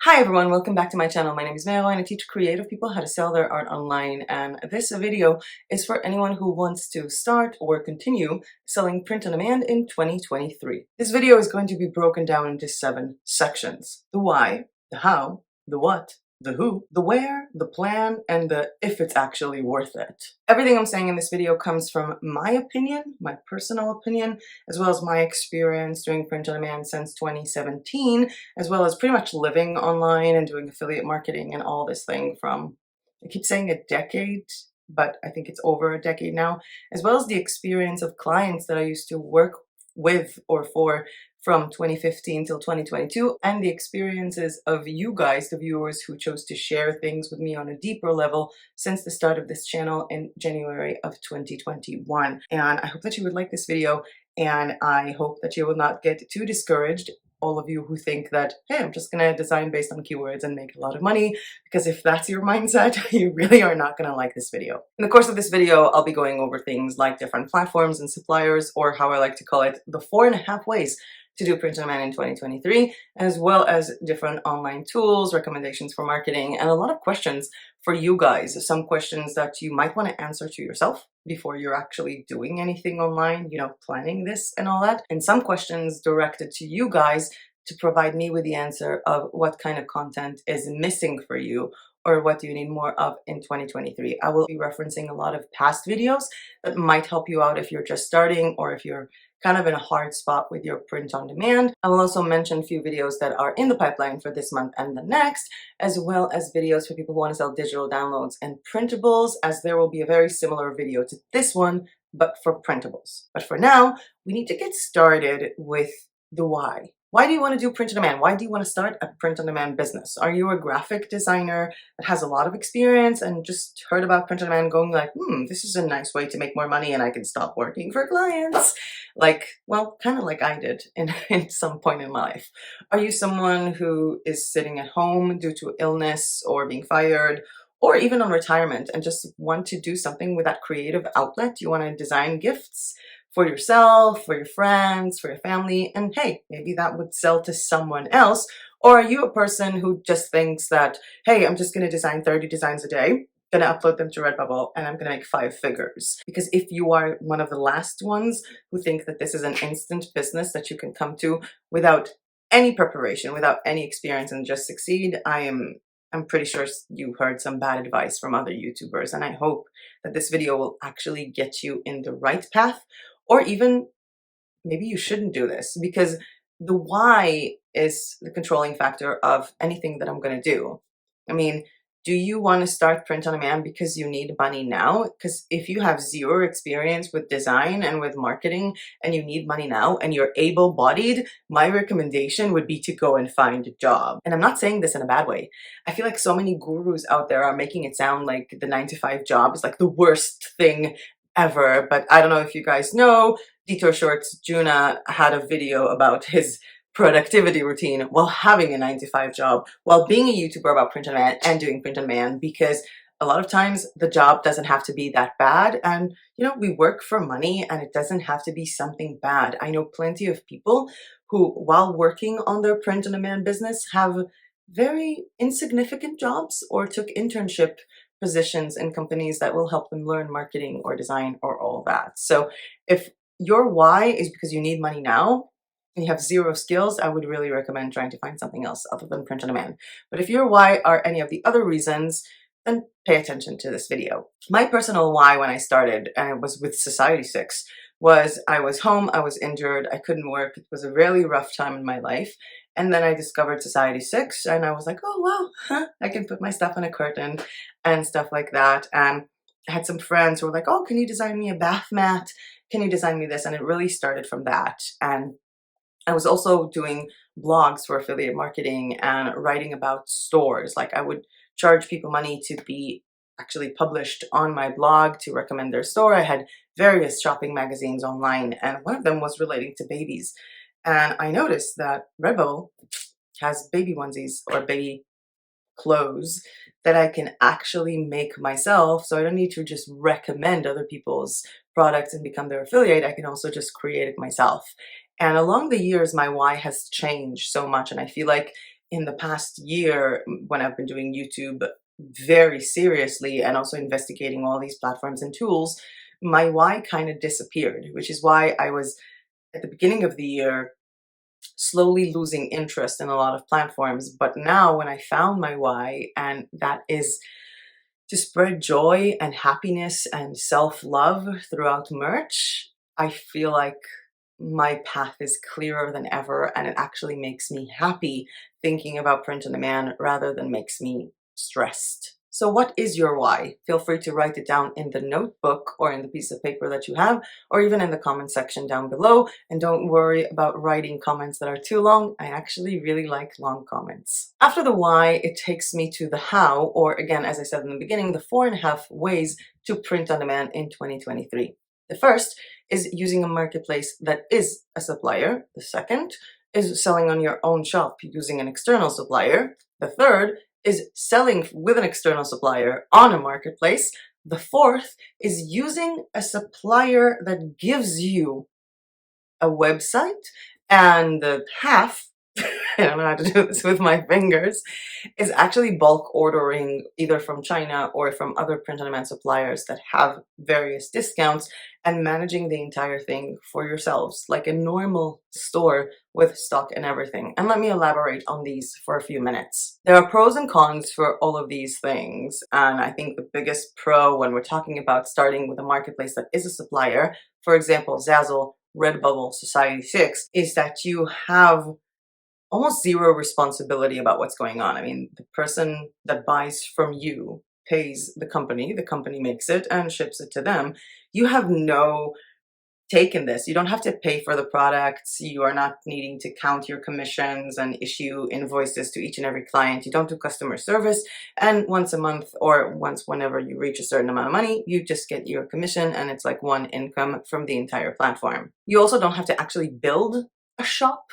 Hi everyone, welcome back to my channel. My name is Mero and I teach creative people how to sell their art online, and this video is for anyone who wants to start or continue selling print on demand in 2023. This video is going to be broken down into 7 sections: the why, the how, the what, the who, the where, the plan, and the if it's actually worth it. Everything I'm saying in this video comes from my opinion, my personal opinion, as well as my experience doing print on demand since 2017, as well as pretty much living online and doing affiliate marketing and all this thing from, I keep saying a decade, but I think it's over a decade now, as well as the experience of clients that I used to work with or for from 2015 till 2022, and the experiences of you guys, the viewers who chose to share things with me on a deeper level since the start of this channel in January of 2021. And I hope that you would like this video, and I hope that you will not get too discouraged, all of you who think that, hey, I'm just gonna design based on keywords and make a lot of money, because if that's your mindset, you really are not gonna like this video. In the course of this video, I'll be going over things like different platforms and suppliers, or how I like to call it, the 4.5 ways to do print on demand in 2023, as well as different online tools, recommendations for marketing, and a lot of questions for you guys. Some questions that you might want to answer to yourself before you're actually doing anything online, planning this and all that. And some questions directed to you guys to provide me with the answer of what kind of content is missing for you, or what do you need more of in 2023. I will be referencing a lot of past videos that might help you out if you're just starting, or if you're kind of in a hard spot with your print on demand. I will also mention a few videos that are in the pipeline for this month and the next, as well as videos for people who want to sell digital downloads and printables, as there will be a very similar video to this one, but for printables. But for now, we need to get started with the why. Why do you want to do print on demand? Why do you want to start a print on demand business? Are you a graphic designer that has a lot of experience and just heard about print on demand going like, this is a nice way to make more money and I can stop working for clients? Kind of like I did in some point in my life. Are you someone who is sitting at home due to illness or being fired, or even on retirement, and just want to do something with that creative outlet? You want to design gifts for yourself, for your friends, for your family, and hey, maybe that would sell to someone else. Or are you a person who just thinks that, hey, I'm just going to design 30 designs a day, going to upload them to Redbubble, and I'm going to make 5 figures? Because if you are one of the last ones who think that this is an instant business that you can come to without any preparation, without any experience, and just succeed, I'm pretty sure you heard some bad advice from other YouTubers, and I hope that this video will actually get you in the right path. Or even maybe you shouldn't do this, because the why is the controlling factor of anything that I'm going to do. I mean, do you want to start print on demand because you need money now? Because if you have zero experience with design and with marketing and you need money now and you're able-bodied, my recommendation would be to go and find a job. And I'm not saying this in a bad way. I feel like so many gurus out there are making it sound like the 9-to-5 job is like the worst thing ever. But I don't know if you guys know, Detour Shorts Juna had a video about his productivity routine while having a 9-to-5 job, while being a YouTuber about print on demand and doing print on demand, because a lot of times the job doesn't have to be that bad, and we work for money and it doesn't have to be something bad. I know plenty of people who, while working on their print on demand business, have very insignificant jobs or took internship positions in companies that will help them learn marketing or design or all that. So if your why is because you need money now and you have zero skills, I would really recommend trying to find something else other than print on demand. But if your why are any of the other reasons, then pay attention to this video. My personal why when I started, and it was with Society 6, was I was home, I was injured, I couldn't work. It was a really rough time in my life. And then I discovered Society 6 and I was like, oh wow, I can put my stuff on a curtain and stuff like that. And I had some friends who were like, oh, can you design me a bath mat? Can you design me this? And it really started from that. And I was also doing blogs for affiliate marketing and writing about stores. Like, I would charge people money to be actually published on my blog to recommend their store. I had various shopping magazines online, and one of them was relating to babies. And I noticed that Redbubble has baby onesies or baby clothes that I can actually make myself, so I don't need to just recommend other people's products and become their affiliate. I can also just create it myself. And along the years, my why has changed so much, and I feel like in the past year, when I've been doing YouTube very seriously and also investigating all these platforms and tools, my why kind of disappeared, which is why I was at the beginning of the year slowly losing interest in a lot of platforms. But now, when I found my why, and that is to spread joy and happiness and self love throughout merch, I feel like my path is clearer than ever, and it actually makes me happy thinking about print on demand rather than makes me stressed. So what is your why? Feel free to write it down in the notebook or in the piece of paper that you have, or even in the comment section down below. And don't worry about writing comments that are too long. I actually really like long comments. After the why, it takes me to the how, or again, as I said in the beginning, the 4.5 ways to print on demand in 2023. The first is using a marketplace that is a supplier. The second is selling on your own shop using an external supplier. The third is selling with an external supplier on a marketplace. The fourth is using a supplier that gives you a website. And the half, I don't know how to do this with my fingers, is actually bulk ordering either from China or from other print-on-demand suppliers that have various discounts and managing the entire thing for yourselves, like a normal store with stock and everything. And let me elaborate on these for a few minutes. There are pros and cons for all of these things, and I think the biggest pro when we're talking about starting with a marketplace that is a supplier, for example, Zazzle, Redbubble, Society6, is that you have almost zero responsibility about what's going on. I mean, the person that buys from you pays the company makes it and ships it to them. You have no take in this. You don't have to pay for the products. You are not needing to count your commissions and issue invoices to each and every client. You don't do customer service. And once a month or once whenever you reach a certain amount of money, you just get your commission, and it's like one income from the entire platform. You also don't have to actually build a shop.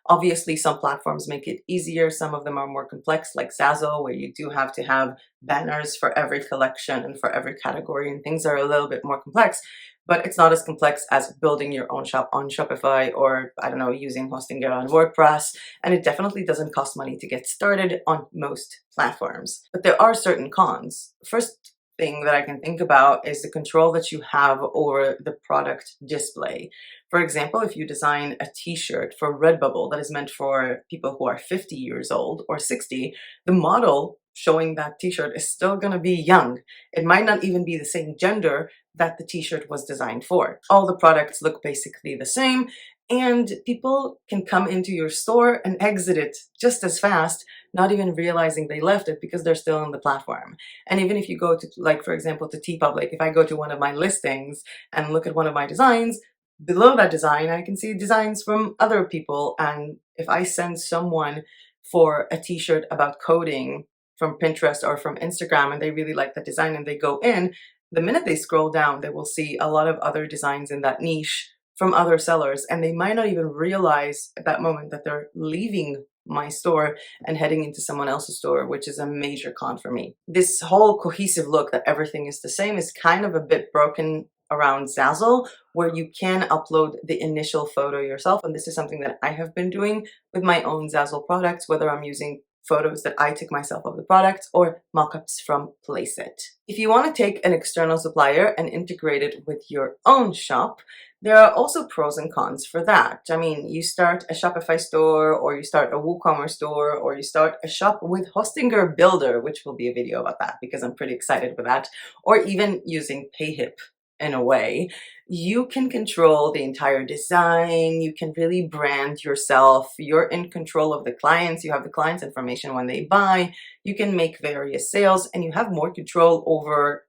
Obviously, some platforms make it easier. Some of them are more complex, like Zazzle, where you do have to have banners for every collection and for every category, and things are a little bit more complex. But it's not as complex as building your own shop on Shopify or, I don't know, using Hostinger on WordPress. And it definitely doesn't cost money to get started on most platforms. But there are certain cons. First thing that I can think about is the control that you have over the product display. For example, if you design a t-shirt for Redbubble that is meant for people who are 50 years old or 60, the model showing that t-shirt is still going to be young. It might not even be the same gender that the t-shirt was designed for. All the products look basically the same, and people can come into your store and exit it just as fast, not even realizing they left it because they're still on the platform. And even if you go to, like, for example, to TeePublic, if I go to one of my listings and look at one of my designs, below that design, I can see designs from other people. And if I send someone for a t-shirt about coding from Pinterest or from Instagram and they really like that design and they go in, the minute they scroll down, they will see a lot of other designs in that niche from other sellers, and they might not even realize at that moment that they're leaving my store and heading into someone else's store, which is a major con for me. This whole cohesive look that everything is the same is kind of a bit broken around Zazzle, where you can upload the initial photo yourself, and this is something that I have been doing with my own Zazzle products, whether I'm using photos that I took myself of the products or mock-ups from Placeit. If you want to take an external supplier and integrate it with your own shop, there are also pros and cons for that. I mean, you start a Shopify store, or you start a WooCommerce store, or you start a shop with Hostinger Builder, which will be a video about that because I'm pretty excited with that, or even using PayHip. In a way, you can control the entire design. You can really brand yourself. You're in control of the clients. You have the client's information when they buy. You can make various sales, and you have more control over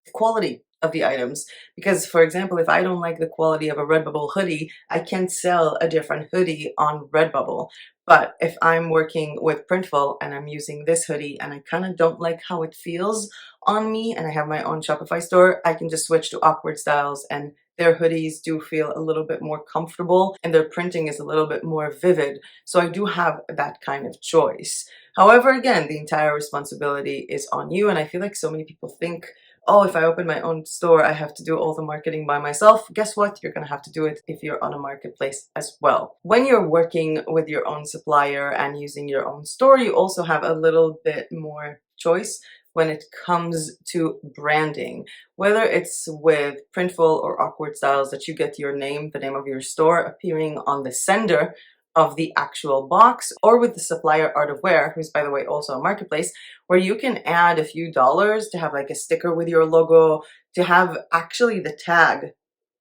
the quality of the items. Because, for example, if I don't like the quality of a Redbubble hoodie, I can sell a different hoodie on Redbubble. But if I'm working with Printful and I'm using this hoodie and I kind of don't like how it feels on me and I have my own Shopify store, I can just switch to Awkward Styles, and their hoodies do feel a little bit more comfortable and their printing is a little bit more vivid. So I do have that kind of choice. However, again, the entire responsibility is on you, and I feel like so many people think, oh, if I open my own store, I have to do all the marketing by myself. Guess what? You're gonna have to do it if you're on a marketplace as well. When you're working with your own supplier and using your own store, you also have a little bit more choice when it comes to branding. Whether it's with Printful or Awkward Styles that you get your name, the name of your store, appearing on the sender of the actual box, or with the supplier Art of Wear, who's by the way also a marketplace, where you can add a few dollars to have like a sticker with your logo, to have actually the tag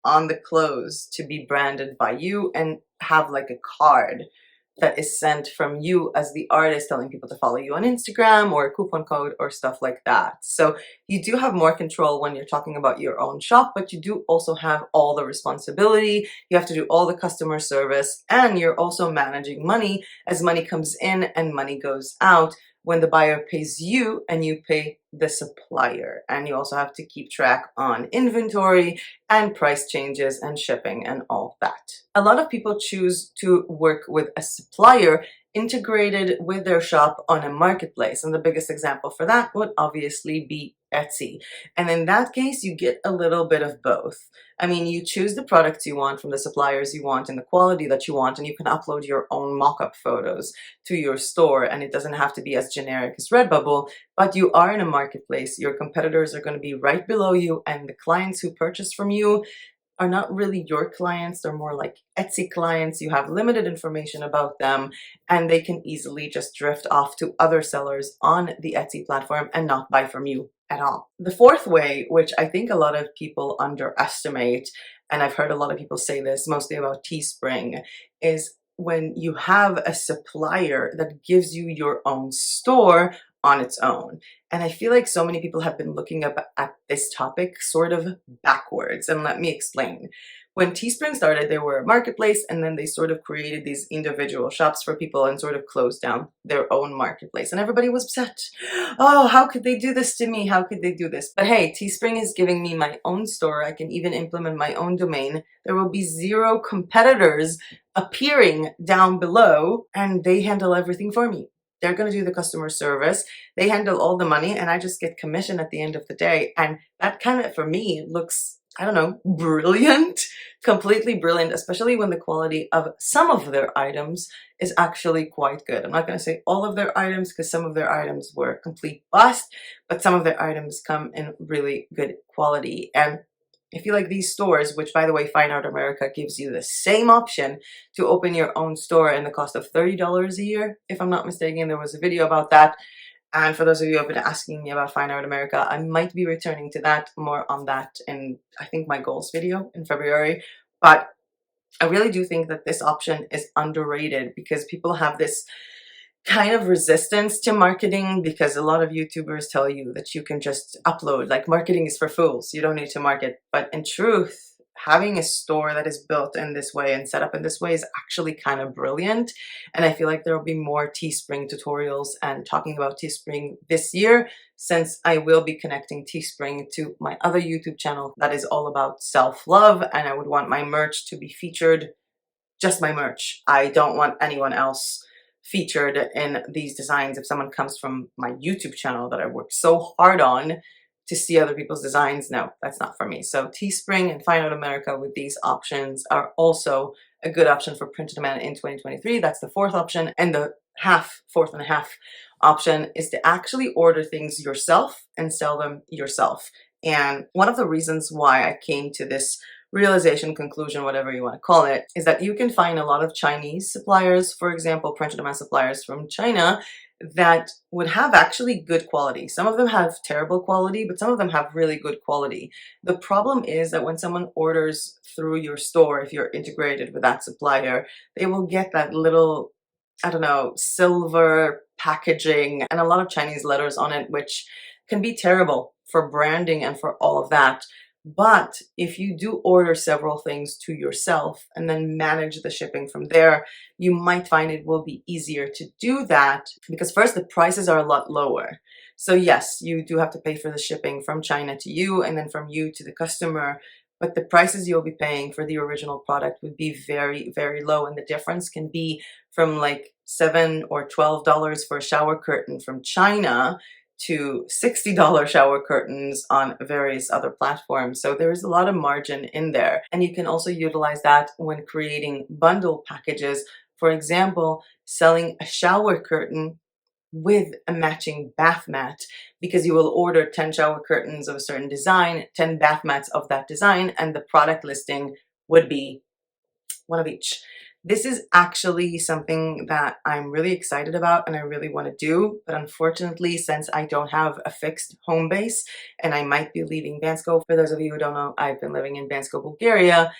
on the clothes to be branded by you, and have like a card that is sent from you as the artist telling people to follow you on Instagram, or a coupon code or stuff like that. So you do have more control when you're talking about your own shop, but you do also have all the responsibility. You have to do all the customer service, and you're also managing money as money comes in and money goes out when the buyer pays you and you pay the supplier. And you also have to keep track on inventory and price changes and shipping and all that. A lot of people choose to work with a supplier integrated with their shop on a marketplace. And the biggest example for that would obviously be Etsy. And in that case, you get a little bit of both. I mean, you choose the products you want from the suppliers you want and the quality that you want, and you can upload your own mock-up photos to your store, and it doesn't have to be as generic as Redbubble, but you are in a marketplace. Your competitors are going to be right below you, and the clients who purchase from you are not really your clients. They're more like Etsy clients. You have limited information about them, and they can easily just drift off to other sellers on the Etsy platform and not buy from you at all. The fourth way, which I think a lot of people underestimate, and I've heard a lot of people say this mostly about Teespring, is when you have a supplier that gives you your own store on its own. And I feel like so many people have been looking up at this topic sort of backwards. And let me explain. When Teespring started, they were a marketplace, and then they sort of created these individual shops for people and sort of closed down their own marketplace. And everybody was upset. Oh, how could they do this to me? How could they do this? But hey, Teespring is giving me my own store. I can even implement my own domain. There will be zero competitors appearing down below, and they handle everything for me. They're going to do the customer service. They handle all the money, and I just get commission at the end of the day. And that kind of, for me, looks, I don't know, brilliant, completely brilliant, especially when the quality of some of their items is actually quite good. I'm not going to say all of their items, because some of their items were complete bust, but some of their items come in really good quality. And I feel like these stores, which by the way, Fine Art America gives you the same option to open your own store in the cost of $30 a year, if I'm not mistaken. There was a video about that. And for those of you who have been asking me about Fine Art America, I might be returning to that, more on that in, I think, my goals video in February. But I really do think that this option is underrated, because people have this kind of resistance to marketing, because a lot of YouTubers tell you that you can just upload, like marketing is for fools, you don't need to market. But in truth, having a store that is built in this way and set up in this way is actually kind of brilliant. And I feel like there will be more Teespring tutorials and talking about Teespring this year, since I will be connecting Teespring to my other YouTube channel that is all about self-love, and I would want my merch to be featured, just my merch. I don't want anyone else featured in these designs. If someone comes from my YouTube channel that I worked so hard on to see other people's designs, no, that's not for me. So Teespring and Fine Art America with these options are also a good option for print on demand in 2023. That's the fourth option. And the fourth and a half option is to actually order things yourself and sell them yourself. And one of the reasons why I came to this realization, conclusion, whatever you want to call it, is that you can find a lot of Chinese suppliers, for example, print-on-demand suppliers from China, that would have actually good quality. Some of them have terrible quality, but some of them have really good quality. The problem is that when someone orders through your store, if you're integrated with that supplier, they will get that little, I don't know, silver packaging and a lot of Chinese letters on it, which can be terrible for branding and for all of that. But if you do order several things to yourself and then manage the shipping from there, you might find it will be easier to do that, because first, the prices are a lot lower. So yes, you do have to pay for the shipping from China to you and then from you to the customer, but the prices you'll be paying for the original product would be very, very low. And the difference can be from like $7 or $12 for a shower curtain from China to $60 shower curtains on various other platforms. So there is a lot of margin in there. And you can also utilize that when creating bundle packages. For example, selling a shower curtain with a matching bath mat, because you will order 10 shower curtains of a certain design, 10 bath mats of that design, and the product listing would be one of each. This is actually something that I'm really excited about and I really want to do, but unfortunately, since I don't have a fixed home base and I might be leaving Bansko, for those of you who don't know, I've been living in Bansko, Bulgaria,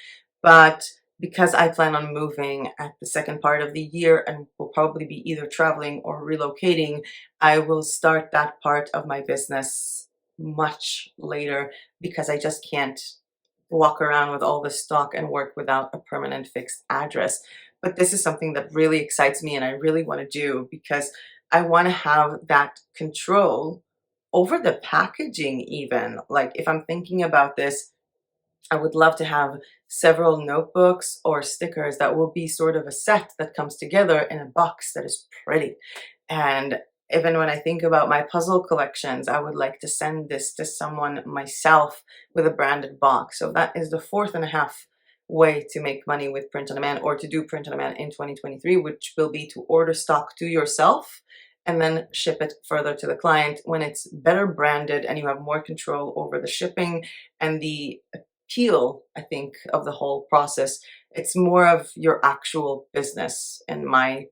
but because I plan on moving at the second part of the year and will probably be either traveling or relocating, I will start that part of my business much later because I just can't walk around with all this stock and work without a permanent fixed address. But this is something that really excites me and I really want to do because I want to have that control over the packaging even. Like if I'm thinking about this, I would love to have several notebooks or stickers that will be sort of a set that comes together in a box that is pretty. And even when I think about my puzzle collections, I would like to send this to someone myself with a branded box. So that is the fourth and a half way to make money with print on demand, or to do print on demand in 2023, which will be to order stock to yourself and then ship it further to the client when it's better branded and you have more control over the shipping and the appeal, I think, of the whole process. It's more of your actual business in my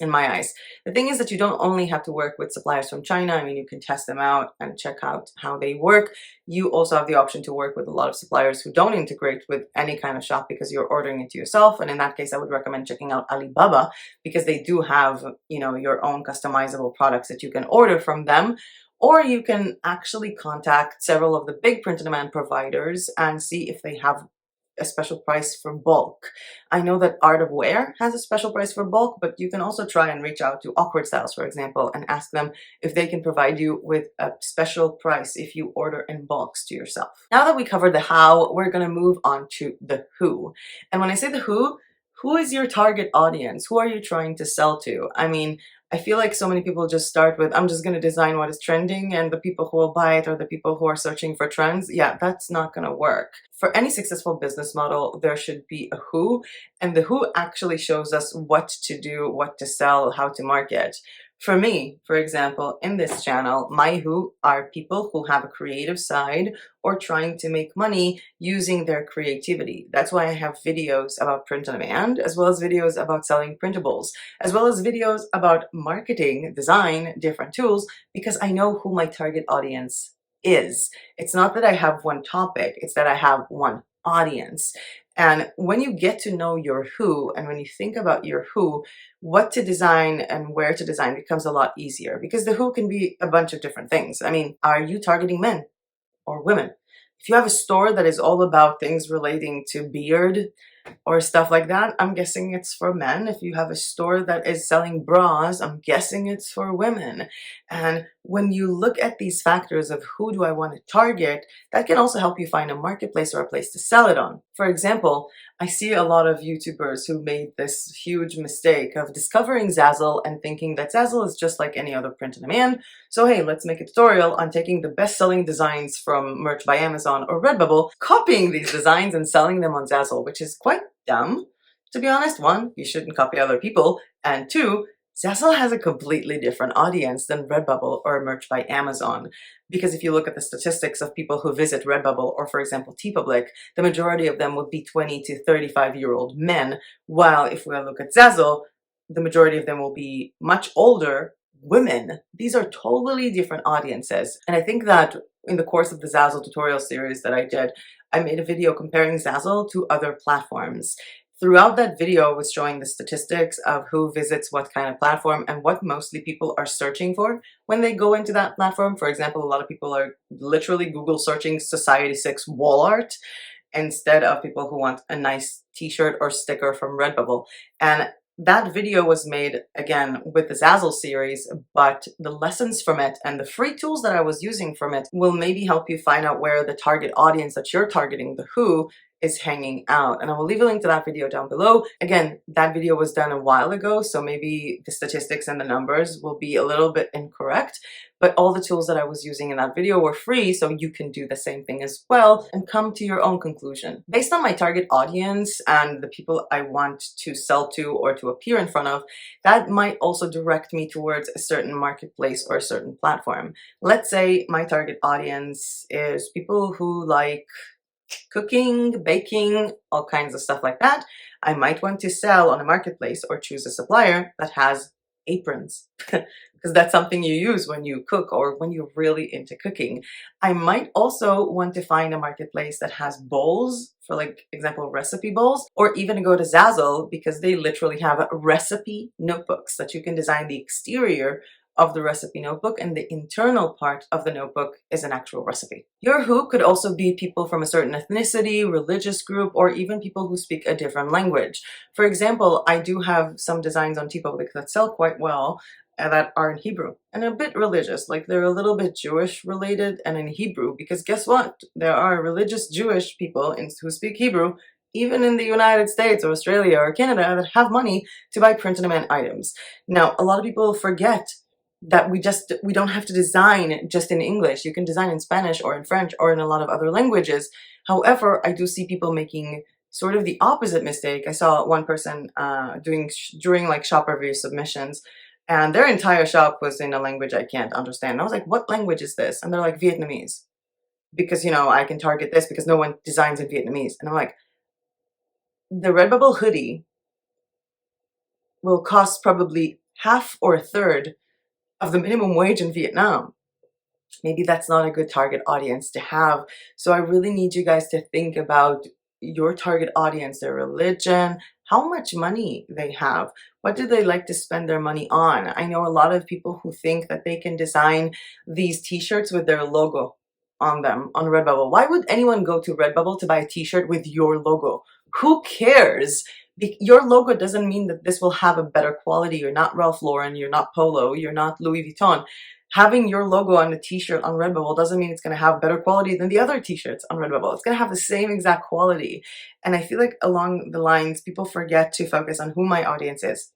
eyes. The thing is that you don't only have to work with suppliers from China. I mean, you can test them out and check out how they work. You also have the option to work with a lot of suppliers who don't integrate with any kind of shop because you're ordering it to yourself. And in that case, I would recommend checking out Alibaba because they do have, you know, your own customizable products that you can order from them. Or you can actually contact several of the big print-on-demand providers and see if they have a special price for bulk. I know that Art of Wear has a special price for bulk, but you can also try and reach out to Awkward Styles, for example, and ask them if they can provide you with a special price if you order in bulks to yourself. Now that we covered the how, we're going to move on to the who. And when I say the who is your target audience? Who are you trying to sell to? I mean, I feel like so many people just start with, I'm just going to design what is trending, and the people who will buy it are the people who are searching for trends. Yeah, that's not going to work. For any successful business model, there should be a who, and the who actually shows us what to do, what to sell, how to market. For me, for example, in this channel, my who are people who have a creative side or trying to make money using their creativity. That's why I have videos about print on demand, as well as videos about selling printables, as well as videos about marketing, design, different tools, because I know who my target audience is. It's not that I have one topic, it's that I have one audience. And when you get to know your who, and when you think about your who, what to design and where to design becomes a lot easier, because the who can be a bunch of different things. I mean, are you targeting men or women? If you have a store that is all about things relating to beard or stuff like that, I'm guessing it's for men. If you have a store that is selling bras, I'm guessing it's for women. And when you look at these factors of who do I want to target, that can also help you find a marketplace or a place to sell it on. For example, I see a lot of YouTubers who made this huge mistake of discovering Zazzle and thinking that Zazzle is just like any other print on demand. So hey, let's make a tutorial on taking the best-selling designs from merch by Amazon or Redbubble, copying these designs and selling them on Zazzle, which is quite dumb. To be honest, one, you shouldn't copy other people, and two, Zazzle has a completely different audience than Redbubble or merch by Amazon. Because if you look at the statistics of people who visit Redbubble or, for example, TeePublic, the majority of them would be 20 to 35-year-old men, while if we look at Zazzle, the majority of them will be much older women. These are totally different audiences. And I think that in the course of the Zazzle tutorial series that I did, I made a video comparing Zazzle to other platforms. Throughout that video, I was showing the statistics of who visits what kind of platform and what mostly people are searching for when they go into that platform. For example, a lot of people are literally Google searching Society 6 wall art instead of people who want a nice t-shirt or sticker from Redbubble. And that video was made, again, with the Zazzle series, but the lessons from it and the free tools that I was using from it will maybe help you find out where the target audience that you're targeting, the who, is hanging out. And I will leave a link to that video down below. Again, that video was done a while ago, so maybe the statistics and the numbers will be a little bit incorrect, but all the tools that I was using in that video were free, so you can do the same thing as well and come to your own conclusion. Based on my target audience and the people I want to sell to or to appear in front of, that might also direct me towards a certain marketplace or a certain platform. Let's say my target audience is people who like cooking, baking, all kinds of stuff like that. I might want to sell on a marketplace or choose a supplier that has aprons because that's something you use when you cook or when you're really into cooking. I might also want to find a marketplace that has bowls, for like example recipe bowls, or even go to Zazzle because they literally have recipe notebooks that you can design the exterior of the recipe notebook, and the internal part of the notebook is an actual recipe. Your who could also be people from a certain ethnicity, religious group, or even people who speak a different language. For example, I do have some designs on TeePublic that sell quite well that are in Hebrew and a bit religious, like they're a little bit Jewish related and in Hebrew, because guess what? There are religious Jewish people who speak Hebrew even in the United States or Australia or Canada that have money to buy print-on-demand items. Now, a lot of people forget that we don't have to design just in English. You can design in Spanish or in French or in a lot of other languages. However, I do see people making sort of the opposite mistake. I saw one person during like shop review submissions, and their entire shop was in a language I can't understand. And I was like, what language is this? And they're like, Vietnamese. Because, you know, I can target this because no one designs in Vietnamese. And I'm like, the Redbubble hoodie will cost probably half or a third of the minimum wage in Vietnam. Maybe that's not a good target audience to have. So I really need you guys to think about your target audience, their religion, how much money they have, what do they like to spend their money on. I know a lot of people who think that they can design these t-shirts with their logo on them on Redbubble. Why would anyone go to Redbubble to buy a t-shirt with your logo? Who cares? Your logo doesn't mean that this will have a better quality. You're not Ralph Lauren, you're not Polo, you're not Louis Vuitton. Having your logo on a t-shirt on Redbubble doesn't mean it's going to have better quality than the other t-shirts on Redbubble. It's going to have the same exact quality. And I feel like along the lines, people forget to focus on who my audience is.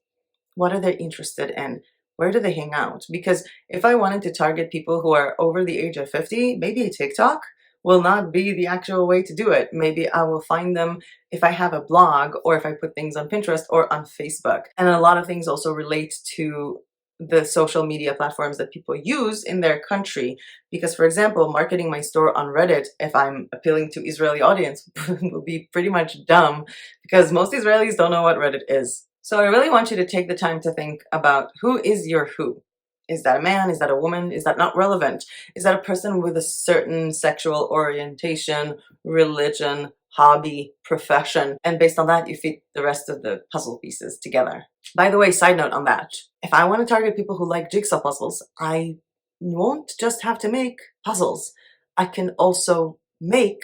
What are they interested in? Where do they hang out? Because if I wanted to target people who are over the age of 50, maybe TikTok will not be the actual way to do it. Maybe I will find them if I have a blog or if I put things on Pinterest or on Facebook. And a lot of things also relate to the social media platforms that people use in their country. Because, for example, marketing my store on Reddit, if I'm appealing to Israeli audience, will be pretty much dumb because most Israelis don't know what Reddit is. So I really want you to take the time to think about who is your who. Is that a man? Is that a woman? Is that not relevant? Is that a person with a certain sexual orientation, religion, hobby, profession? And based on that, you fit the rest of the puzzle pieces together. By the way, side note on that, if I want to target people who like jigsaw puzzles, I won't just have to make puzzles. I can also make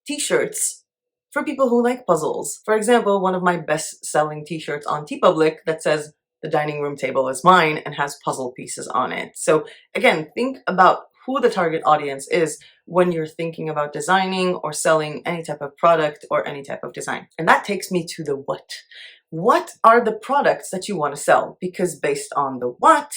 t-shirts for people who like puzzles. For example, one of my best-selling t-shirts on TeePublic that says, "The dining room table is mine," and has puzzle pieces on it. So again, think about who the target audience is when you're thinking about designing or selling any type of product or any type of design. And that takes me to the what. What are the products that you want to sell? Because based on the what,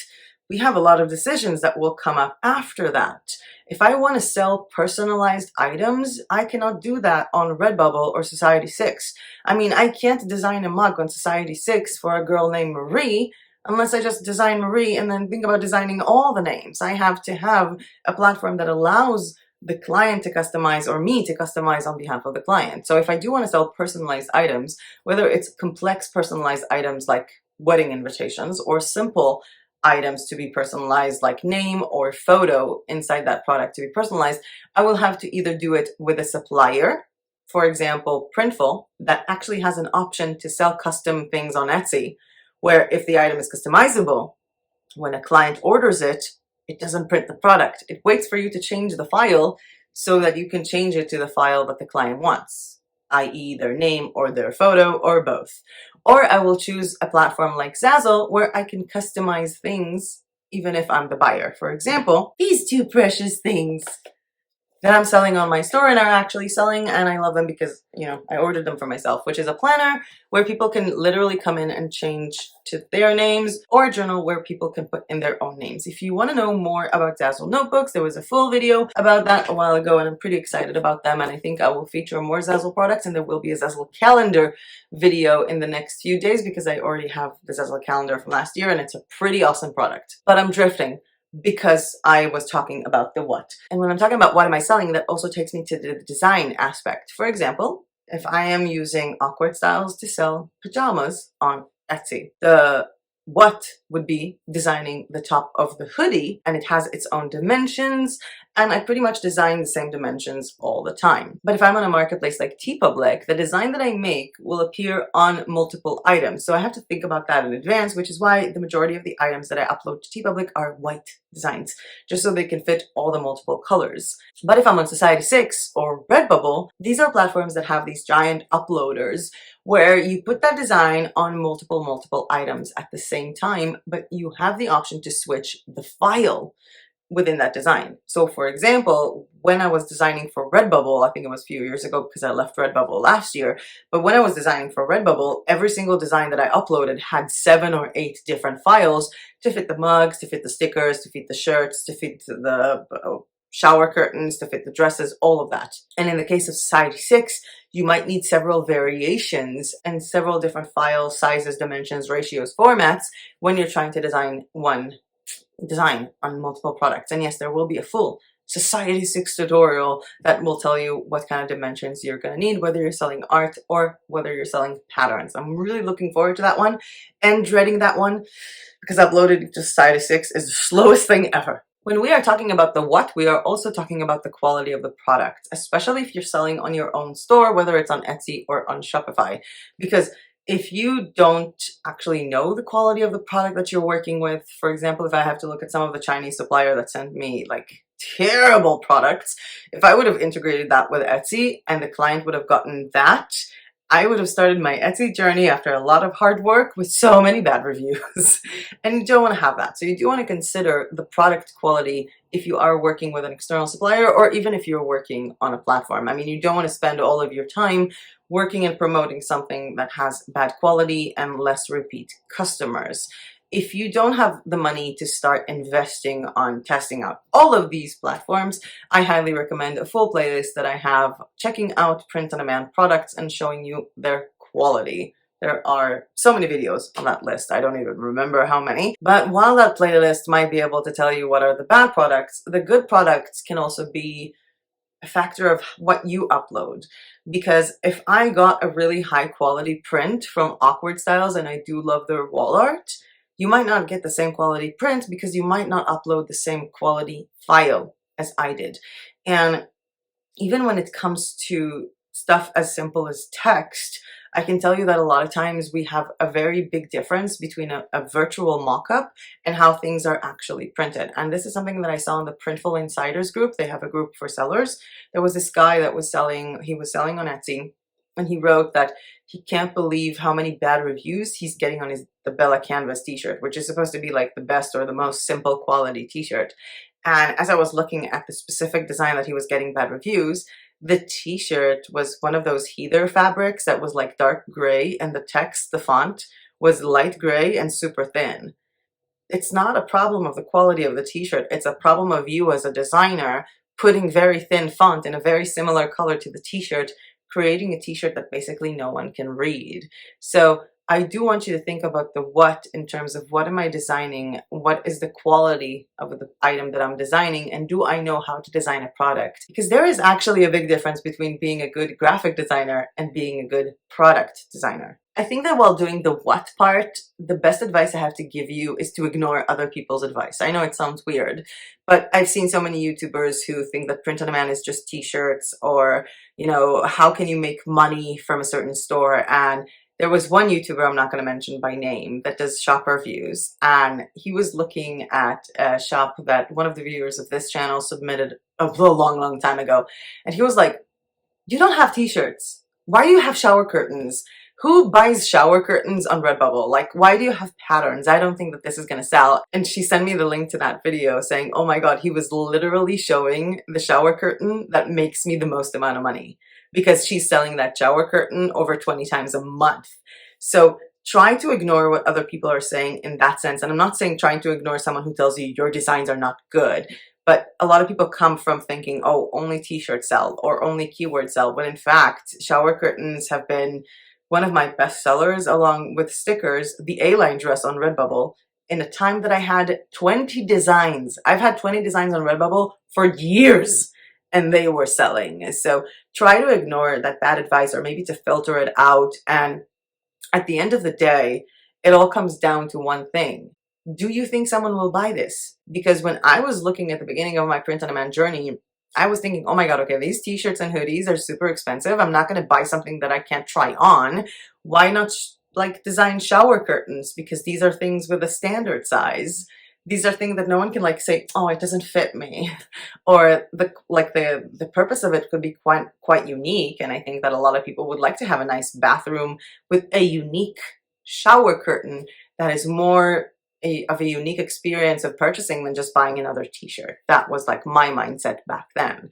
we have a lot of decisions that will come up after that. If I want to sell personalized items, I cannot do that on Redbubble or Society6. I mean, I can't design a mug on Society6 for a girl named Marie unless I just design Marie and then think about designing all the names. I have to have a platform that allows the client to customize or me to customize on behalf of the client. So if I do want to sell personalized items, whether it's complex personalized items like wedding invitations or simple items to be personalized like name or photo inside that product to be personalized, I will have to either do it with a supplier, for example, Printful, that actually has an option to sell custom things on Etsy, where if the item is customizable, when a client orders it, it doesn't print the product. It waits for you to change the file so that you can change it to the file that the client wants, i.e. their name or their photo or both. Or I will choose a platform like Zazzle where I can customize things even if I'm the buyer. For example, these two precious things. that I'm selling on my store and are actually selling, and I love them because, you know, I ordered them for myself, which is a planner where people can literally come in and change to their names, or a journal where people can put in their own names. If you want to know more about Zazzle notebooks, there was a full video about that a while ago, and I'm pretty excited about them, and I think I will feature more Zazzle products, and there will be a Zazzle calendar video in the next few days because I already have the Zazzle calendar from last year and it's a pretty awesome product. But I'm drifting because I was talking about the what. And when I'm talking about what am I selling, that also takes me to the design aspect. For example, if I am using awkward styles to sell pajamas on Etsy, the what would be designing the top of the hoodie, and it has its own dimensions, and I pretty much design the same dimensions all the time. But if I'm on a marketplace like TeePublic, the design that I make will appear on multiple items. So I have to think about that in advance, which is why the majority of the items that I upload to TeePublic are white designs, just so they can fit all the multiple colors. But if I'm on Society6 or Redbubble, these are platforms that have these giant uploaders where you put that design on multiple items at the same time, but you have the option to switch the file within that design. So for example, when I was designing for Redbubble, I think it was a few years ago because I left Redbubble last year, but when I was designing for Redbubble, every single design that I uploaded had 7 or 8 different files to fit the mugs, to fit the stickers, to fit the shirts, to fit the shower curtains, to fit the dresses, all of that. And in the case of Society6, you might need several variations and several different file sizes, dimensions, ratios, formats when you're trying to design one design on multiple products. And yes, there will be a full Society6 tutorial that will tell you what kind of dimensions you're going to need, whether you're selling art or whether you're selling patterns. I'm really looking forward to that one and dreading that one because uploading to Society6 is the slowest thing ever. When we are talking about the what, we are also talking about the quality of the product, especially if you're selling on your own store, whether it's on Etsy or on Shopify. Because if you don't actually know the quality of the product that you're working with, for example, if I have to look at some of the Chinese supplier that sent me like terrible products, if I would have integrated that with Etsy and the client would have gotten that, I would have started my Etsy journey after a lot of hard work with so many bad reviews. And you don't want to have that. So you do want to consider the product quality if you are working with an external supplier or even if you're working on a platform. I mean, you don't want to spend all of your time working and promoting something that has bad quality and less repeat customers. If you don't have the money to start investing on testing out all of these platforms, I highly recommend a full playlist that I have checking out print-on-demand products and showing you their quality. There are so many videos on that list. I don't even remember how many. But while that playlist might be able to tell you what are the bad products, the good products can also be a factor of what you upload. Because if I got a really high quality print from Awkward Styles and I do love their wall art, you might not get the same quality print because you might not upload the same quality file as I did. And even when it comes to stuff as simple as text, I can tell you that a lot of times we have a very big difference between a virtual mock-up and how things are actually printed. And this is something that I saw in the Printful Insiders group. They have a group for sellers. There was this guy that was selling, he was selling on Etsy, and he wrote that he can't believe how many bad reviews he's getting on the Bella Canvas t-shirt, which is supposed to be like the best or the most simple quality t-shirt. And as I was looking at the specific design that he was getting bad reviews, the t-shirt was one of those heather fabrics that was like dark gray, and the text, the font, was light gray and super thin. It's not a problem of the quality of the t-shirt, it's a problem of you as a designer putting very thin font in a very similar color to the t-shirt, creating a t-shirt that basically no one can read. So I do want you to think about the what in terms of what am I designing, what is the quality of the item that I'm designing, and do I know how to design a product? Because there is actually a big difference between being a good graphic designer and being a good product designer. I think that while doing the what part, the best advice I have to give you is to ignore other people's advice. I know it sounds weird, but I've seen so many YouTubers who think that print on demand is just t-shirts, or, you know, how can you make money from a certain store? And there was one YouTuber, I'm not going to mention by name, that does shop reviews, and he was looking at a shop that one of the viewers of this channel submitted a long time ago, and he was like, you don't have t-shirts. Why do you have shower curtains? Who buys shower curtains on Redbubble? Like, why do you have patterns? I don't think that this is gonna sell. And she sent me the link to that video saying, oh my God, he was literally showing the shower curtain that makes me the most amount of money, because she's selling that shower curtain over 20 times a month. So try to ignore what other people are saying in that sense. And I'm not saying trying to ignore someone who tells you your designs are not good, but a lot of people come from thinking, oh, only t-shirts sell or only keywords sell, when in fact, shower curtains have been one of my best sellers, along with stickers, the A-line dress on Redbubble, in a time that I had 20 designs. I've had 20 designs on Redbubble for years, and they were selling. So try to ignore that bad advice, or maybe to filter it out. And at the end of the day, it all comes down to one thing. Do you think someone will buy this? Because when I was looking at the beginning of my print-on-demand journey, I was thinking, oh my God, okay, these t-shirts and hoodies are super expensive. I'm not going to buy something that I can't try on. Why not like design shower curtains? Because these are things with a standard size. These are things that no one can like say, oh, it doesn't fit me. Or the purpose of it could be quite unique. And I think that a lot of people would like to have a nice bathroom with a unique shower curtain that is more of a unique experience of purchasing than just buying another t-shirt. That was like my mindset back then.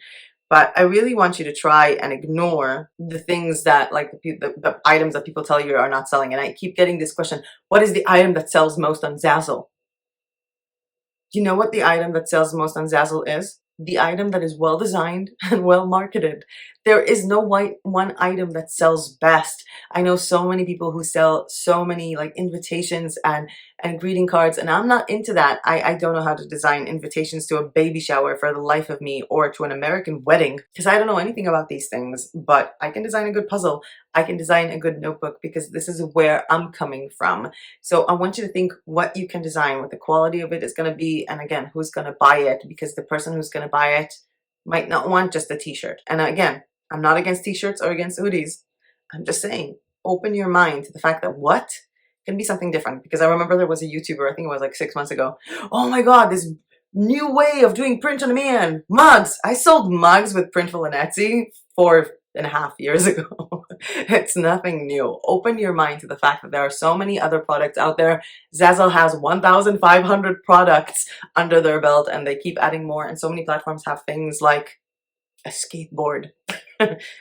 But I really want you to try and ignore the things that like the items that people tell you are not selling. And I keep getting this question, what is the item that sells most on Zazzle? Do you know what the item that sells most on Zazzle is? The item that is well designed and well marketed. There is no one item that sells best. I know so many people who sell so many like invitations and greeting cards, and I'm not into that. I don't know how to design invitations to a baby shower for the life of me, or to an American wedding, because I don't know anything about these things, but I can design a good puzzle. I can design a good notebook, because this is where I'm coming from. So I want you to think what you can design, what the quality of it is going to be, and again, who's going to buy it, because the person who's going to buy it might not want just a t-shirt. And again, I'm not against t-shirts or against hoodies. I'm just saying, open your mind to the fact that what can be something different. Because I remember there was a YouTuber, I think it was like 6 months ago. Oh my God, this new way of doing print on demand, mugs. I sold mugs with Printful and Etsy 4.5 years ago. It's nothing new. Open your mind to the fact that there are so many other products out there. Zazzle has 1,500 products under their belt, and they keep adding more. And so many platforms have things like a skateboard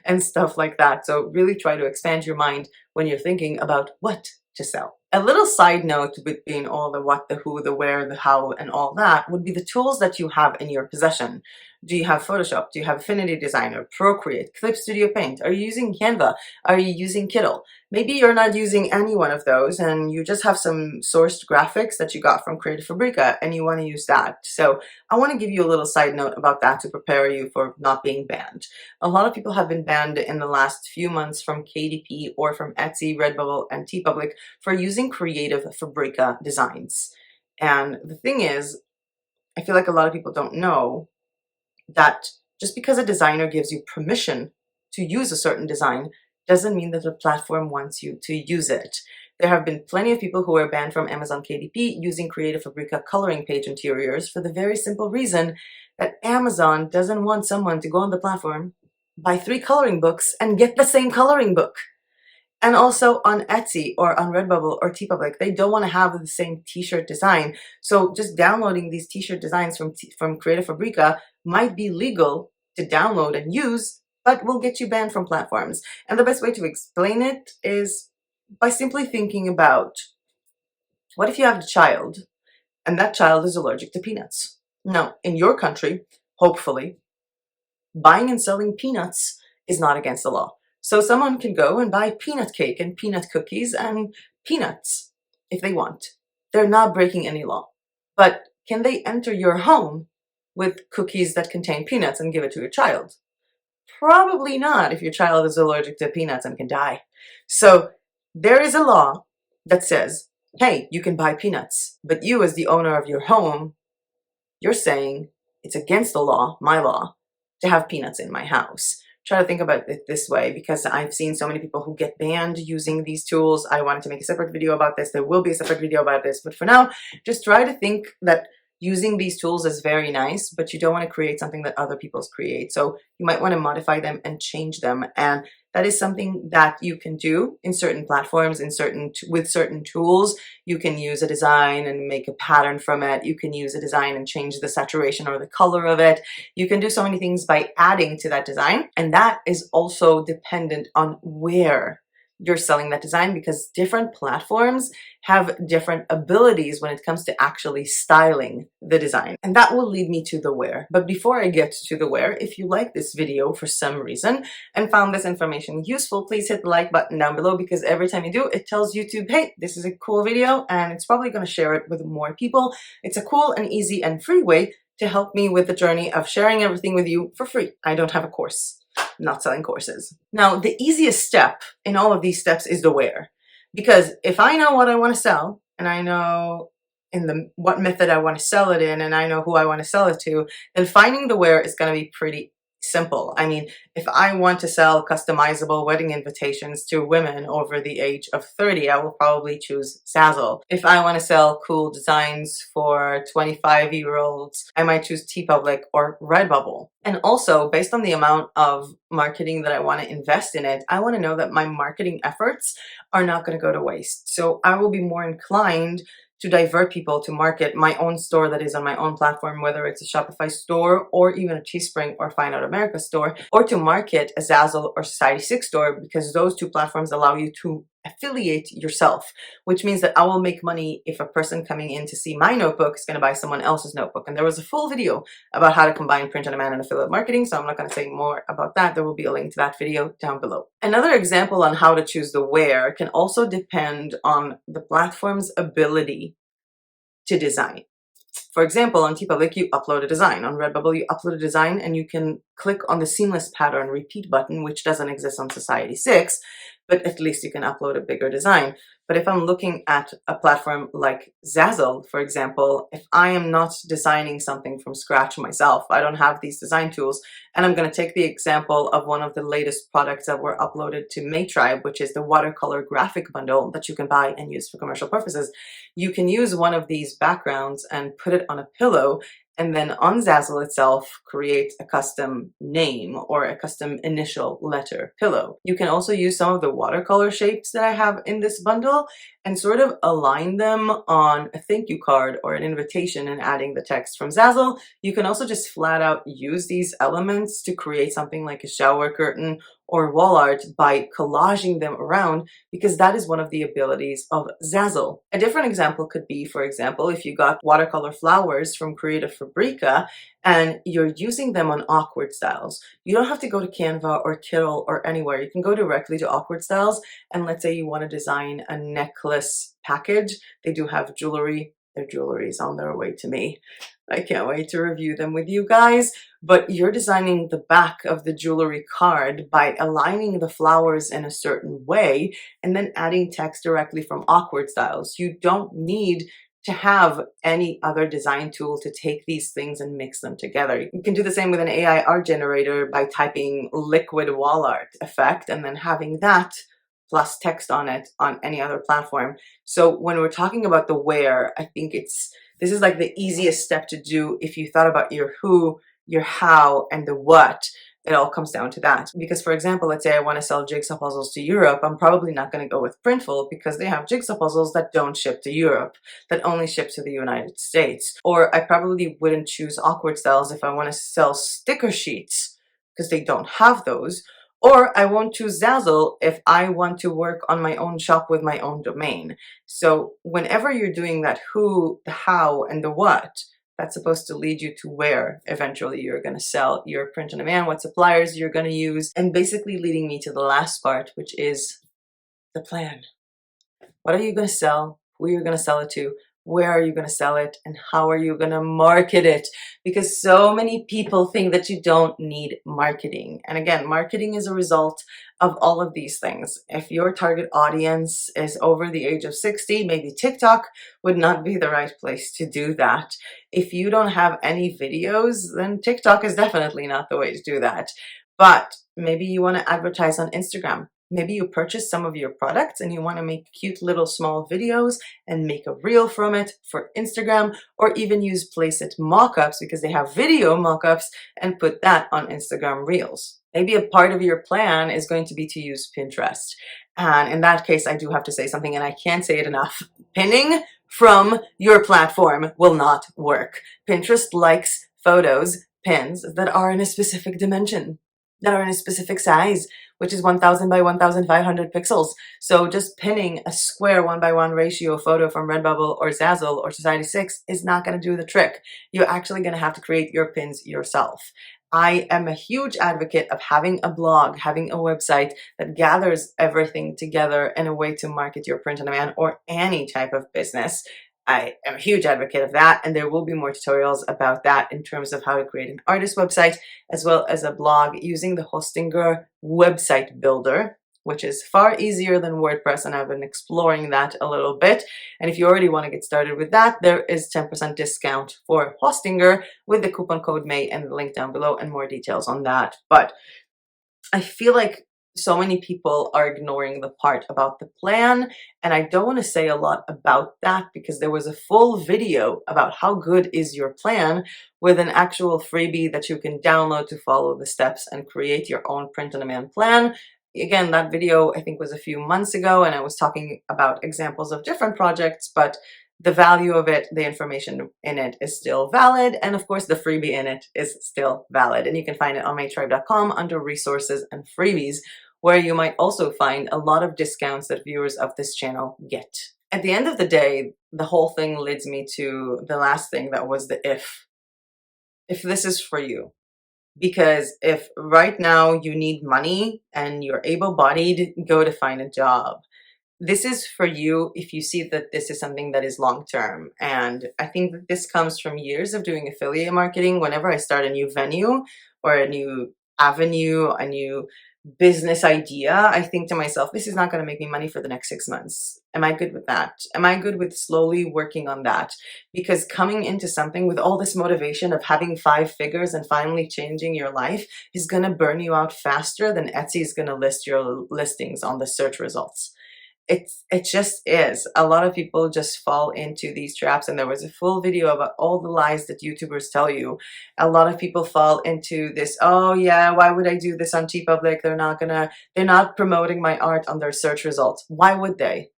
and stuff like that. So really try to expand your mind when you're thinking about what to sell. A little side note between all the what, the who, the where, the how, and all that would be the tools that you have in your possession. Do you have Photoshop? Do you have Affinity Designer, Procreate, Clip Studio Paint? Are you using Canva? Are you using KITTL? Maybe you're not using any one of those and you just have some sourced graphics that you got from Creative Fabrica and you want to use that. So I want to give you a little side note about that to prepare you for not being banned. A lot of people have been banned in the last few months from KDP or from Etsy, Redbubble, and TeePublic for using Creative Fabrica designs. And the thing is, I feel like a lot of people don't know that just because a designer gives you permission to use a certain design doesn't mean that the platform wants you to use it. There have been plenty of people who are banned from Amazon KDP using Creative Fabrica coloring page interiors for the very simple reason that Amazon doesn't want someone to go on the platform, buy 3 coloring books, and get the same coloring book. And also on Etsy or on Redbubble or TeePublic, they don't want to have the same t-shirt design. So just downloading these t-shirt designs from Creative Fabrica might be legal to download and use, but will get you banned from platforms. And the best way to explain it is by simply thinking about, what if you have a child and that child is allergic to peanuts? Now, in your country, hopefully, buying and selling peanuts is not against the law. So someone can go and buy peanut cake and peanut cookies and peanuts if they want. They're not breaking any law. But can they enter your home with cookies that contain peanuts and give it to your child? Probably not if your child is allergic to peanuts and can die. So there is a law that says, hey, you can buy peanuts, but you as the owner of your home, you're saying it's against the law, my law, to have peanuts in my house. Try to think about it this way, because I've seen so many people who get banned using these tools. I wanted to make a separate video about this. There will be a separate video about this. But for now, just try to think that using these tools is very nice, but you don't want to create something that other people's create. So you might want to modify them and change them. And that is something that you can do in certain platforms, with certain tools. You can use a design and make a pattern from it. You can use a design and change the saturation or the color of it. You can do so many things by adding to that design. And that is also dependent on where you're selling that design, because different platforms have different abilities when it comes to actually styling the design. And that will lead me to the where. But before I get to the where, if you like this video for some reason and found this information useful, please hit the like button down below, because every time you do, it tells YouTube, hey, this is a cool video, and it's probably going to share it with more people. It's a cool and easy and free way to help me with the journey of sharing everything with you for free. I don't have a course. I'm not selling courses. Now, the easiest step in all of these steps is the where. Because if I know what I want to sell, and I know what method I want to sell it in, and I know who I want to sell it to, then finding the where is going to be pretty simple. I mean, if I want to sell customizable wedding invitations to women over the age of 30, I will probably choose Zazzle. If I want to sell cool designs for 25-year-olds, I might choose TeePublic or Redbubble. And also, based on the amount of marketing that I want to invest in it, I want to know that my marketing efforts are not going to go to waste. So I will be more inclined to divert people to market my own store that is on my own platform, whether it's a Shopify store or even a Teespring or Find Out America store, or to market a Zazzle or Society6 store, because those two platforms allow you to affiliate yourself, which means that I will make money if a person coming in to see my notebook is going to buy someone else's notebook. And there was a full video about how to combine print on demand and affiliate marketing, so I'm not going to say more about that. There will be a link to that video down below. Another example on how to choose the where can also depend on the platform's ability to design. For example, on TeePublic, you upload a design. On Redbubble, you upload a design and you can click on the seamless pattern repeat button, which doesn't exist on Society6, but at least you can upload a bigger design. But if I'm looking at a platform like Zazzle, for example, if I am not designing something from scratch myself, I don't have these design tools, and I'm going to take the example of one of the latest products that were uploaded to Maytribe, which is the watercolor graphic bundle that you can buy and use for commercial purposes. You can use one of these backgrounds and put it on a pillow, and then on Zazzle itself, create a custom name or a custom initial letter pillow. You can also use some of the watercolor shapes that I have in this bundle and sort of align them on a thank you card or an invitation and adding the text from Zazzle. You can also just flat out use these elements to create something like a shower curtain or wall art by collaging them around, because that is one of the abilities of Zazzle. A different example could be, for example, if you got watercolor flowers from Creative Fabrica and you're using them on awkward styles. You don't have to go to Canva or KITTL or anywhere. You can go directly to awkward styles, and let's say you want to design a necklace package. They do have jewelry. Their jewelry is on their way to me. I can't wait to review them with you guys. But you're designing the back of the jewelry card by aligning the flowers in a certain way and then adding text directly from awkward styles. You don't need to have any other design tool to take these things and mix them together. You can do the same with an AI art generator by typing liquid wall art effect and then having that plus text on it on any other platform. So when we're talking about the where, I think this is like the easiest step to do. If you thought about your who, your how, and the what, it all comes down to that. Because, for example, let's say I want to sell jigsaw puzzles to Europe, I'm probably not going to go with Printful because they have jigsaw puzzles that don't ship to Europe, that only ship to the United States. Or I probably wouldn't choose Awkward Styles if I want to sell sticker sheets because they don't have those. Or I won't choose Zazzle if I want to work on my own shop with my own domain. So whenever you're doing that who, the how, and the what, that's supposed to lead you to where eventually you're going to sell your print on demand, what suppliers you're going to use, and basically leading me to the last part, which is the plan. What are you going to sell? Who you're going to sell it to? Where are you going to sell it? And how are you going to market it? Because so many people think that you don't need marketing. And again, marketing is a result of all of these things. If your target audience is over the age of 60, maybe TikTok would not be the right place to do that. If you don't have any videos, then TikTok is definitely not the way to do that. But maybe you want to advertise on Instagram. Maybe you purchase some of your products and you want to make cute little small videos and make a reel from it for Instagram, or even use Place It mockups because they have video mockups and put that on Instagram Reels. Maybe a part of your plan is going to be to use Pinterest. And in that case, I do have to say something, and I can't say it enough. Pinning from your platform will not work. Pinterest likes photos, pins that are in a specific dimension, that are in a specific size, which is 1000 by 1500 pixels. So just pinning a square 1:1 ratio photo from Redbubble or Zazzle or Society6 is not going to do the trick. You're actually going to have to create your pins yourself. I am a huge advocate of having a blog, having a website that gathers everything together in a way to market your print on demand or any type of business. I am a huge advocate of that, and there will be more tutorials about that in terms of how to create an artist website as well as a blog using the Hostinger website builder, which is far easier than WordPress, and I've been exploring that a little bit. And if you already want to get started with that, there is 10% discount for Hostinger with the coupon code May and the link down below and more details on that. But I feel like so many people are ignoring the part about the plan, and I don't want to say a lot about that because there was a full video about how good is your plan with an actual freebie that you can download to follow the steps and create your own print-on-demand plan. Again, that video I think was a few months ago, and I was talking about examples of different projects, but the value of it, the information in it is still valid, and of course the freebie in it is still valid, and you can find it on maytribe.com under resources and freebies, where you might also find a lot of discounts that viewers of this channel get. At the end of the day, the whole thing leads me to the last thing, that was the if this is for you. Because if right now you need money and you're able-bodied, go to find a job. This is for you if you see that this is something that is long-term. And I think that this comes from years of doing affiliate marketing. Whenever I start a new venue or a new avenue, a new business idea, I think to myself, this is not going to make me money for the next 6 months. Am I good with that? Am I good with slowly working on that? Because coming into something with all this motivation of having 5 figures and finally changing your life is going to burn you out faster than Etsy is going to list your listings on the search results. It just is. A lot of people just fall into these traps, and there was a full video about all the lies that YouTubers tell you. A lot of people fall into this, oh yeah, why would I do this on TeePublic? They're not promoting my art on their search results. Why would they?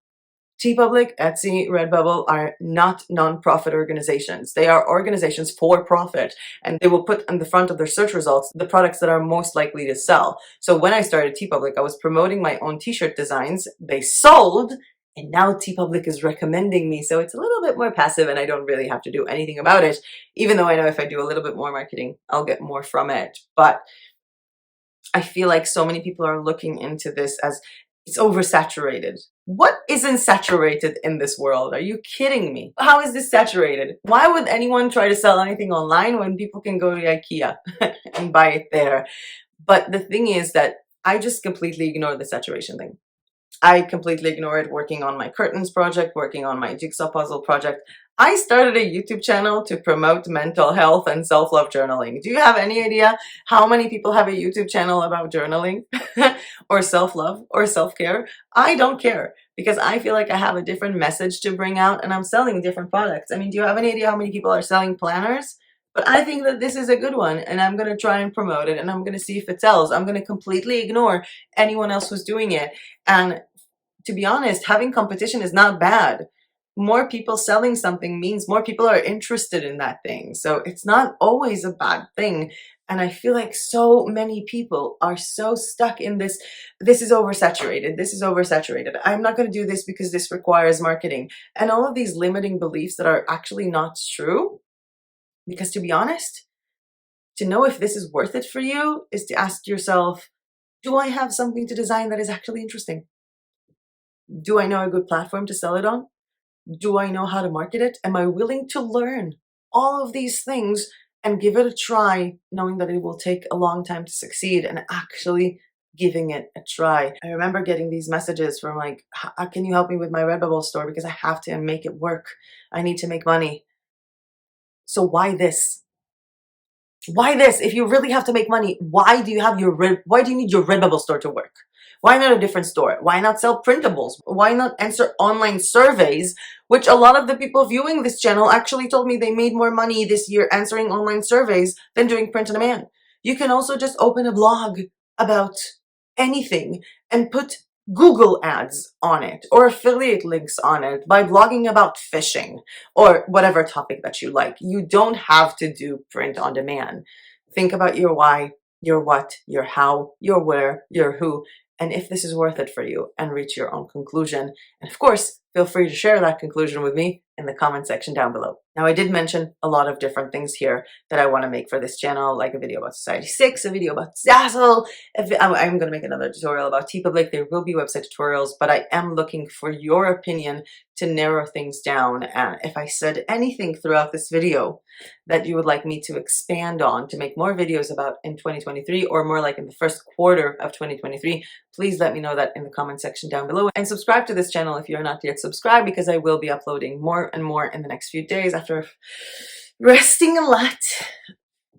TeePublic, Etsy, Redbubble are not non-profit organizations. They are organizations for profit, and they will put on the front of their search results the products that are most likely to sell. So when I started TeePublic, I was promoting my own t-shirt designs. They sold, and now TeePublic is recommending me. So it's a little bit more passive, and I don't really have to do anything about it, even though I know if I do a little bit more marketing, I'll get more from it. But I feel like so many people are looking into this as it's oversaturated. What isn't saturated in this world? Are you kidding me? How is this saturated? Why would anyone try to sell anything online when people can go to IKEA and buy it there? But the thing is that I just completely ignore the saturation thing. I completely ignored working on my curtains project, working on my jigsaw puzzle project. I started a YouTube channel to promote mental health and self-love journaling. Do you have any idea how many people have a YouTube channel about journaling or self-love or self-care? I don't care, because I feel like I have a different message to bring out, and I'm selling different products. I mean, do you have any idea how many people are selling planners? But I think that this is a good one, and I'm going to try and promote it, and I'm going to see if it sells. I'm going to completely ignore anyone else who's doing it. And to be honest, having competition is not bad. More people selling something means more people are interested in that thing. So it's not always a bad thing. And I feel like so many people are so stuck in this is oversaturated, this is oversaturated, I'm not going to do this because this requires marketing, and all of these limiting beliefs that are actually not true. Because to be honest, to know if this is worth it for you is to ask yourself, do I have something to design that is actually interesting? Do I know a good platform to sell it on? Do I know how to market it? Am I willing to learn all of these things and give it a try, knowing that it will take a long time to succeed, and actually giving it a try? I remember getting these messages from like, can you help me with my Redbubble store because I have to make it work. I need to make money. So why this? Why this? If you really have to make money, why do you have your why do you need your Redbubble store to work? Why not a different store? Why not sell printables? Why not answer online surveys? Which a lot of the people viewing this channel actually told me they made more money this year answering online surveys than doing print on demand. You can also just open a blog about anything and put Google ads on it or affiliate links on it by blogging about fishing or whatever topic that you like. You don't have to do print on demand. Think about your why, your what, your how, your where, your who, and if this is worth it for you, and reach your own conclusion. And of course, feel free to share that conclusion with me in the comment section down below. Now, I did mention a lot of different things here that I want to make for this channel, like a video about Society 6, a video about Zazzle. I'm going to make another tutorial about TeePublic. There will be website tutorials, but I am looking for your opinion to narrow things down. And if I said anything throughout this video that you would like me to expand on to make more videos about in 2023, or more like in the first quarter of 2023, please let me know that in the comment section down below. And subscribe to this channel if you're not yet subscribed, because I will be uploading more and more in the next few days after resting a lot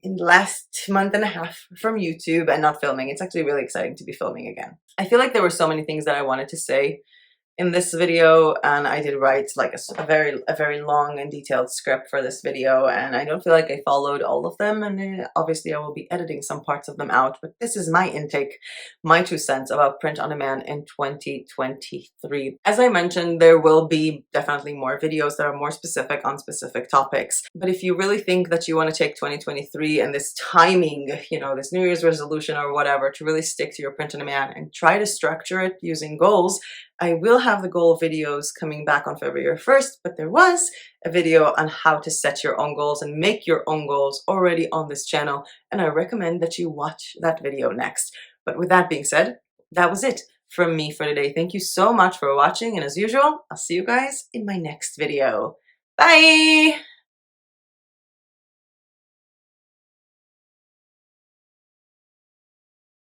in the last month and a half from YouTube and not filming. It's actually really exciting to be filming again. I feel like there were so many things that I wanted to say in this video, and I did write like a very long and detailed script for this video, and I don't feel like I followed all of them, and obviously I will be editing some parts of them out, but this is my intake, my 2 cents about print on demand in 2023. As I mentioned, there will be definitely more videos that are more specific on specific topics, but if you really think that you want to take 2023 and this timing, you know, this New Year's resolution or whatever, to really stick to your print on demand and try to structure it using goals, I will have the goal videos coming back on February 1st, but there was a video on how to set your own goals and make your own goals already on this channel, and I recommend that you watch that video next. But with that being said, that was it from me for today. Thank you so much for watching, and as usual, I'll see you guys in my next video. Bye!